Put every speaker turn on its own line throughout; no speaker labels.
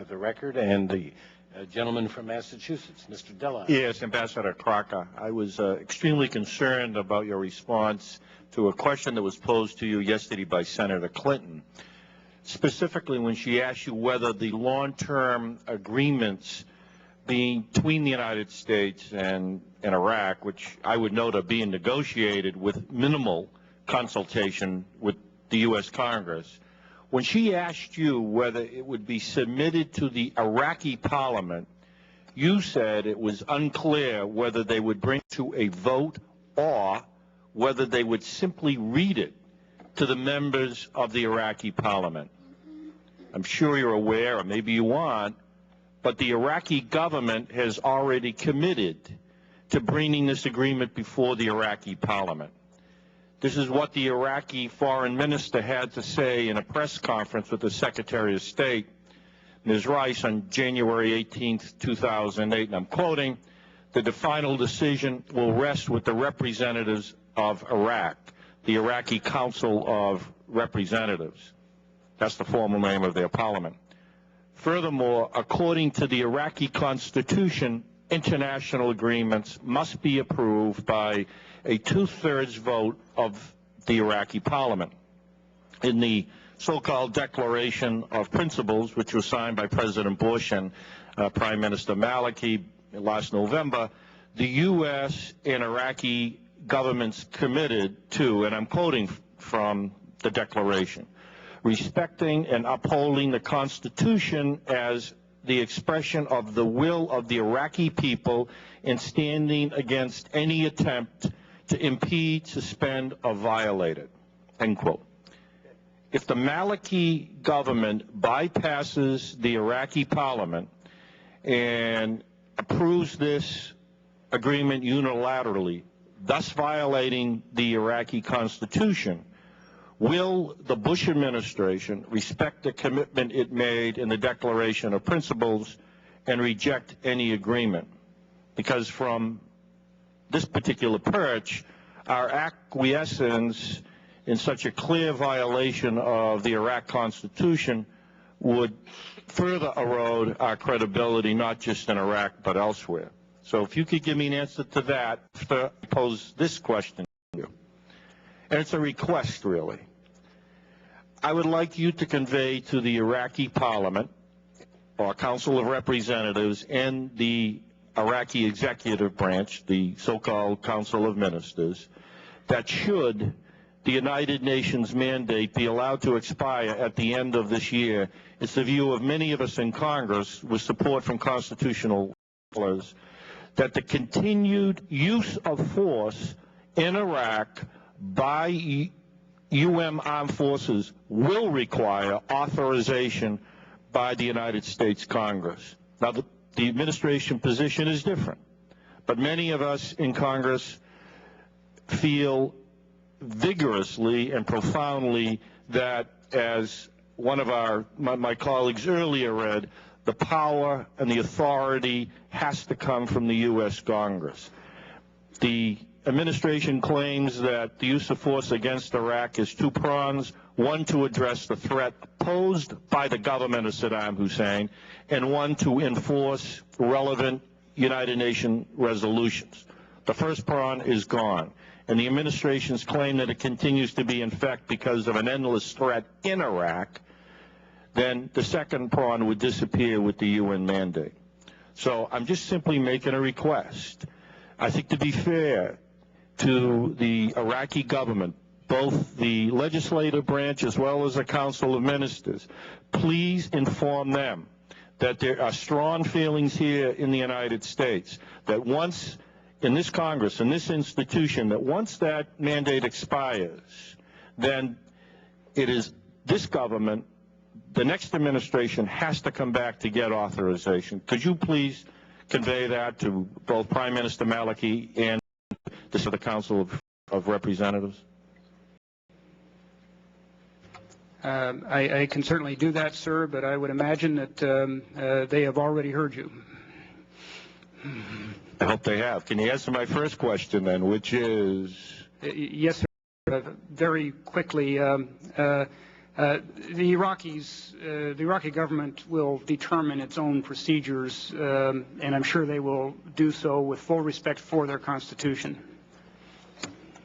of the record, and the gentleman from Massachusetts, Mr. Delahunt.
Yes, Ambassador Crocker. I was extremely concerned about your response to a question that was posed to you yesterday by Senator Clinton, specifically when she asked you whether the long-term agreements between the United States and Iraq, which I would note are being negotiated with minimal consultation with the U.S. Congress, when she asked you whether it would be submitted to the Iraqi parliament, you said it was unclear whether they would bring it to a vote or whether they would simply read it to the members of the Iraqi parliament. I'm sure you're aware, or maybe you aren't, but the Iraqi government has already committed to bringing this agreement before the Iraqi parliament. This is what the Iraqi foreign minister had to say in a press conference with the Secretary of State, Ms. Rice, on January 18, 2008, and I'm quoting, "The final decision will rest with the representatives of Iraq, the Iraqi Council of Representatives." That's the formal name of their parliament. Furthermore, according to the Iraqi constitution, international agreements must be approved by a two-thirds vote of the Iraqi parliament. In the so-called Declaration of Principles, which was signed by President Bush and Prime Minister Maliki last November, the U.S. and Iraqi governments committed to, and I'm quoting from the declaration, respecting and upholding the Constitution as the expression of the will of the Iraqi people and standing against any attempt to impede, suspend, or violate it, end quote. If the Maliki government bypasses the Iraqi parliament and approves this agreement unilaterally, thus violating the Iraqi constitution, will the Bush administration respect the commitment it made in the Declaration of Principles and reject any agreement? Because from this particular perch, our acquiescence in such a clear violation of the Iraq Constitution would further erode our credibility, not just in Iraq, but elsewhere. So if you could give me an answer to that, to pose this question to you. And it's a request, really. I would like you to convey to the Iraqi Parliament, or Council of Representatives, and the Iraqi executive branch, the so-called Council of Ministers, that should the United Nations mandate be allowed to expire at the end of this year, it's the view of many of us in Congress, with support from constitutional scholars, that the continued use of force in Iraq by armed forces will require authorization by the United States Congress. Now, the administration position is different, but many of us in Congress feel vigorously and profoundly that, as one of my colleagues earlier read, the power and the authority has to come from the U.S. Congress. The administration claims that the use of force against Iraq is two prongs: one to address the threat posed by the government of Saddam Hussein, and one to enforce relevant United Nations resolutions. The first prong is gone, and the administration's claim that it continues to be in effect because of an endless threat in Iraq, then the second prong would disappear with the UN mandate. So I'm just simply making a request. I think, to be fair to the Iraqi government, both the legislative branch as well as the Council of Ministers, please inform them that there are strong feelings here in the United States that once, in this Congress, in this institution, that once that mandate expires, then it is this government, the next administration, has to come back to get authorization. Could you please convey that to both Prime Minister Maliki and the Council of Representatives?
I can certainly do that, sir, but I would imagine that they have already heard you.
I hope they have. Can you answer my first question, then, which is?
Yes, sir. Very quickly, The Iraqi government will determine its own procedures, and I'm sure they will do so with full respect for their constitution.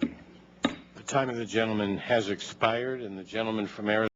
The time of the gentleman has expired, and the gentleman from Arizona